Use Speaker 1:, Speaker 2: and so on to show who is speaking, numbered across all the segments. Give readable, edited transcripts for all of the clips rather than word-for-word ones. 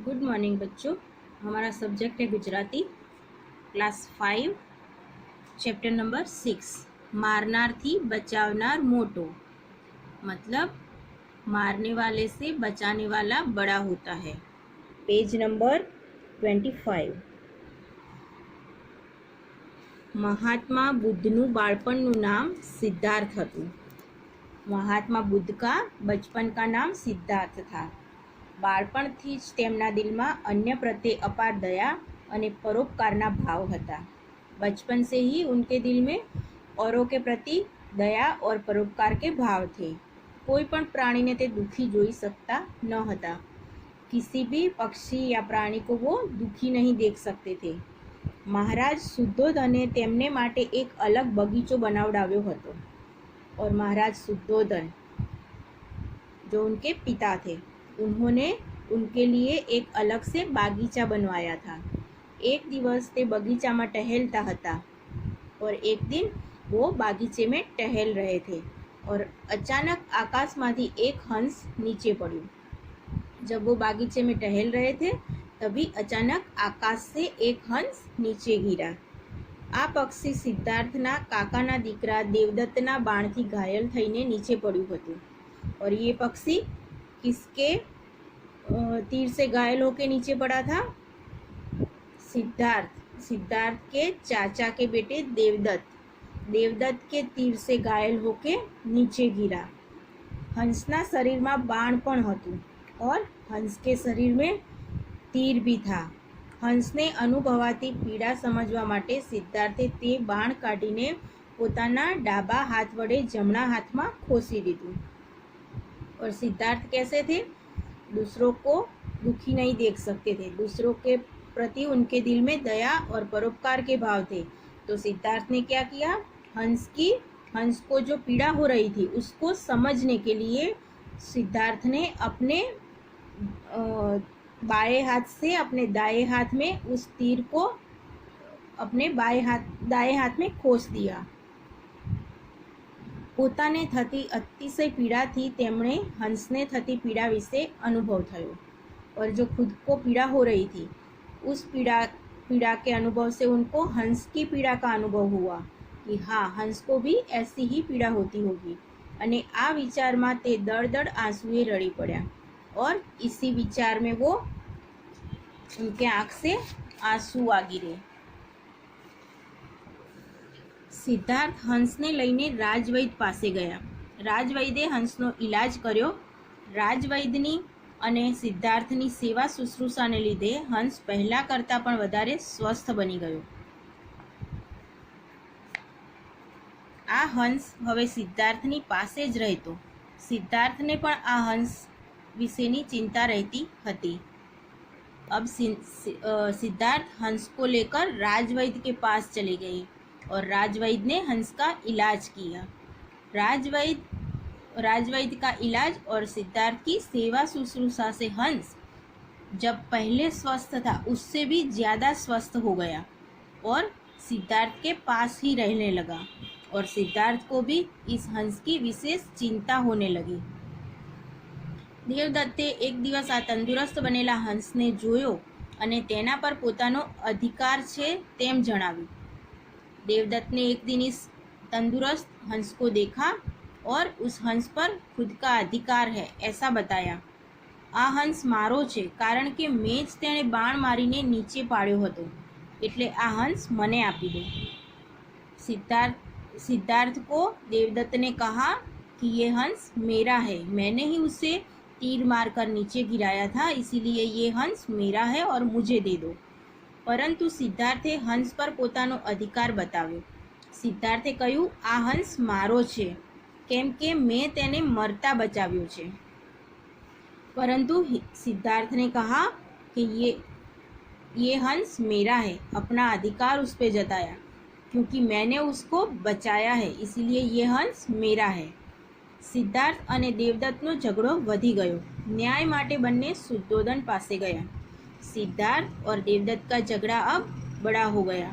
Speaker 1: Good morning बच्चों। हमारा subject है गुजराती, क्लास 5, चैप्टर नंबर 6। मारनार थी बचावनार मोटो। मतलब मारने वाले से बचाने वाला बड़ा होता है। Page number 25। महात्मा बुद्धનું બાળપણનું નામ सिद्धार्थ હતું। महात्मा बुद्ध का बचपन का नाम सिद्धार्थ था। બાળપણથી જ તેમના દિલમાં अन्य प्रत्ये अपार दया અને परोपकारना भाव હતા। बचपन से ही उनके दिल में औरों के प्रति दया और परोपकार के भाव थे। कोई पण प्राणी ने ते दुखी જોઈ सकता न હતા। किसी भी पक्षी या प्राणी को वो दुखी नहीं देख सकते थे। महाराज शुद्धोधने तेमने माटे एक अलग बगीचो बनावडाव्यो હતો। और महाराज शुद्धोधन जो उनके पिता थे, उन्होंने उनके लिए एक अलग से बागीचा बनवाया था। एक दिवस ते बगीचा में टहलता हता और एक दिन वो बागीचे में टहल रहे थे और अचानक आकाश माथी एक हंस नीचे पड़्यो। जब वो बागीचे में टहल रहे थे तभी अचानक आकाश से एक हंस नीचे गिरा। आ पक्षी सिद्धार्थना काकाना दीकरा देवदत्तना बाणथी घायल थईने नीचे पड्युं हतुं। और ये पक्षी किसके तीर से घायल होके नीचे पड़ा था? सिद्धार्थ के चाचा के बेटे देवदत्त के तीर से घायल होके नीचे गिरा। हंसना शरीर में बाण पण हतुं और हंस के शरीर में तीर भी था। हंसने अनुभवाती पीड़ा समझवा माटे सिद्धार्थे ते बाण काढीने पोताना डाबा हाथ वडे जमणा हाथ में खोसी दीधुं। और सिद्धार्थ कैसे थे? दूसरों को दुखी नहीं देख सकते थे। दूसरों के प्रति उनके दिल में दया और परोपकार के भाव थे। तो सिद्धार्थ ने क्या किया? हंस को जो पीड़ा हो रही थी उसको समझने के लिए सिद्धार्थ ने अपने बाएं हाथ से अपने दाएं हाथ में उस तीर को अपने दाएं हाथ में खोस दिया। પોતાને થતી અતિશય પીડાથી તેમણે હંસને થતી પીડા વિશે અનુભવ થયો। और जो खुद को पीड़ा हो रही थी उस पीड़ा के अनुभव से उनको हंस की पीड़ा का अनुभव हुआ कि हाँ, हंस को भी ऐसी ही पीड़ा होती होगी। અને આ વિચારમાં તે દળ આંસુએ રડી પડ્યા और इसी विचार में वो उनके आँख से आंसू आ गिरे। सिद्धार्थ हंसने लईने राजवैद्य पासे गया। राजवैद्ये हंसनो इलाज कर्यो। राजवैद्यनी अने सिद्धार्थनी सेवा शुश्रूषाने लीधे हंस पहला करता पण वधारे स्वस्थ बनी गयो। आ हंस हवे सिद्धार्थनी पासे ज रहतो। सिद्धार्थने पण आ हंस विशेनी चिंता रहती हती। अब सिद्धार्थ हंस को लेकर राजवैद्य के पास चले गए और राजवैद्य ने हंस का इलाज किया। राजवैद्य का इलाज और सिद्धार्थ की सेवा शुश्रूषा से हंस जब पहले स्वस्थ था उससे भी ज़्यादा स्वस्थ हो गया और सिद्धार्थ के पास ही रहने लगा। और सिद्धार्थ को भी इस हंस की विशेष चिंता होने लगी। देवदत्ते एक दिवस आ तंदुरस्त बनेला हंसने जोयो અને તેના પર પોતાનો અધિકાર છે તેમ જણાવ્યું। देवदत्त ने एक दिन इस तंदुरुस्त हंस को देखा और उस हंस पर खुद का अधिकार है ऐसा बताया। आ हंस मारो छे कारण के मैं ज तेणे बाण मारीने नीचे पाड्यो हतो, एटले आ हंस मने आपी दो। सिद्धार्थ को देवदत्त ने कहा कि ये हंस मेरा है, मैंने ही उसे तीर मारकर नीचे गिराया था, इसीलिए ये हंस मेरा है और मुझे दे दो। परंतु सिद्धार्थे हंस पर पोतानो अधिकार बताव्यो। सिद्धार्थे कह्युं आ हंस मारो छे केम के मैं तेने मरता बचाव्यो छे। परंतु सिद्धार्थ ने कहा कि ये हंस मेरा है, अपना अधिकार उस पे जताया क्योंकि मैंने उसको बचाया है, इसीलिए ये हंस मेरा है। सिद्धार्थ અને દેવદત્તનો ઝઘડો વધી ગયો। ન્યાય માટે બંને શુદ્ધોધન પાસે ગયા। सिद्धार्थ और देवदत्त का झगड़ा अब बड़ा हो गया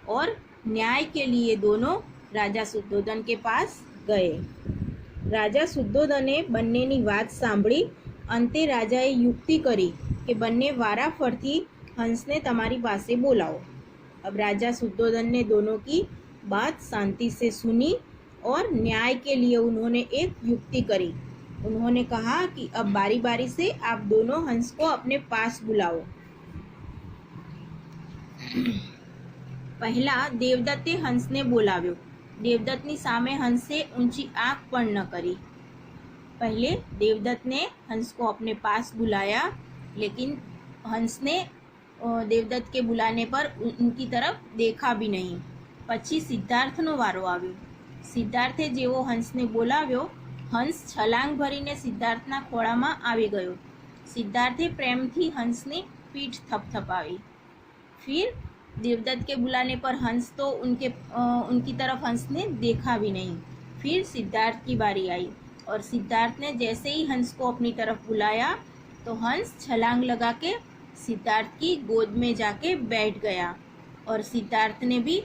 Speaker 1: और न्याय के लिए दोनों राजा शुद्धोधन के पास गए। राजा शुद्धोधने બંનેની વાત સાંભળી અંતે રાજાએ યુક્તિ કરી કે બંને વારાફરતી હંસને તમારી પાસે बुलाओ। अब राजा शुद्धोधन ने दोनों की बात शांति से सुनी और न्याय के लिए उन्होंने एक युक्ति करी। उन्होंने कहा कि अब बारी बारी से आप दोनों हंस को अपने पास बुलाओ। પહેલા દેવદત્તે હંસને બોલાવ્યો। દેવદત્તની સામે હંસે ઊંચી આંખ પણ ન કરી। पहले देवदत्त ने हंस को अपने पास बुलाया, लेकिन हंस ने देवदत्त के बुलाने पर उनकी तरफ देखा भी नहीं। પછી સિદ્ધાર્થનો વારો આવ્યો। સિદ્ધાર્થે જેવો હંસને બોલાવ્યો, હંસ છલાંગ ભરીને સિદ્ધાર્થના ખોળામાં આવી ગયો। સિદ્ધાર્થે પ્રેમથી હંસની પીઠ થપથપાવી। फिर देवदत्त के बुलाने पर हंस तो उनकी तरफ हंस ने देखा भी नहीं। फिर सिद्धार्थ की बारी आई और सिद्धार्थ ने जैसे ही हंस को अपनी तरफ बुलाया तो हंस छलांग लगा के सिद्धार्थ की गोद में जाके बैठ गया और सिद्धार्थ ने भी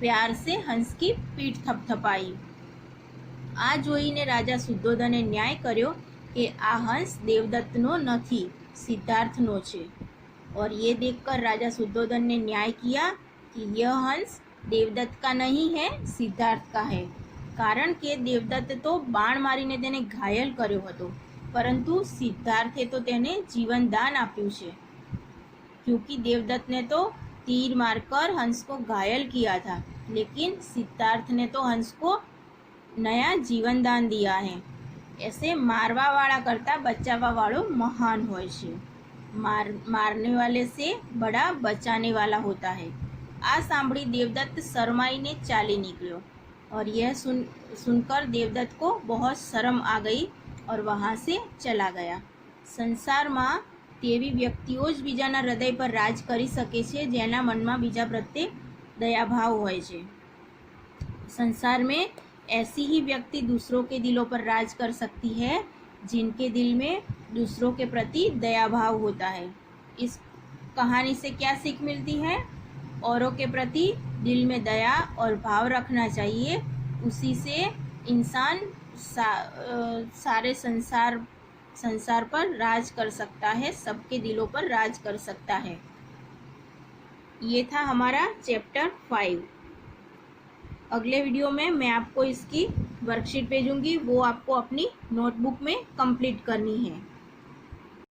Speaker 1: प्यार से हंस की पीठ थपथपाई। आ જોઈને રાજા શુદ્ધોધને ન્યાય કર્યો કે આ હંસ દેવદત્તનો નથી, સિદ્ધાर्थનો છે। और ये देखकर राजा शुद्धोधन ने न्याय किया कि यह हंस देवदत्त का नहीं है, सिद्धार्थ का है। कारण કે દેવદત્તે તો બાણ મારીને તેને ઘાયલ કર્યો હતો, પરંતુ સિદ્ધાર્થે તો તેને જીવનદાન આપ્યું છે। क्योंकि देवदत्त ने तो तीर मारकर हंस को घायल किया था, लेकिन सिद्धार्थ ने तो हंस को नया जीवनदान दिया है। ऐसे मारवा वाला करता बचावा वालों महान होय छे। मारने वाले से बड़ा बचाने वाला होता है। आ सांभળી देवदत्त शरमाईने चाली निकलो और यह सुनकर देवदत्त को बहुत शर्म आ गई और वहाँ से चला गया। संसार में तेवी व्यक्तिओ ज बीजाना हृदय पर राज करी सके छे जेना मन में बीजा प्रत्ये दयाभाव होय छे। संसार में ऐसी ही व्यक्ति दूसरों के दिलों पर राज कर सकती है जिनके दिल में दूसरों के प्रति दया भाव होता है। इस कहानी से क्या सीख मिलती है? औरों के प्रति दिल में दया और भाव रखना चाहिए। उसी से इंसान सारे संसार पर राज कर सकता है, सबके दिलों पर राज कर सकता है। ये था हमारा चैप्टर 5। अगले वीडियो में मैं आपको इसकी वर्कशीट भेजूंगी, वो आपको अपनी नोटबुक में कंप्लीट करनी है।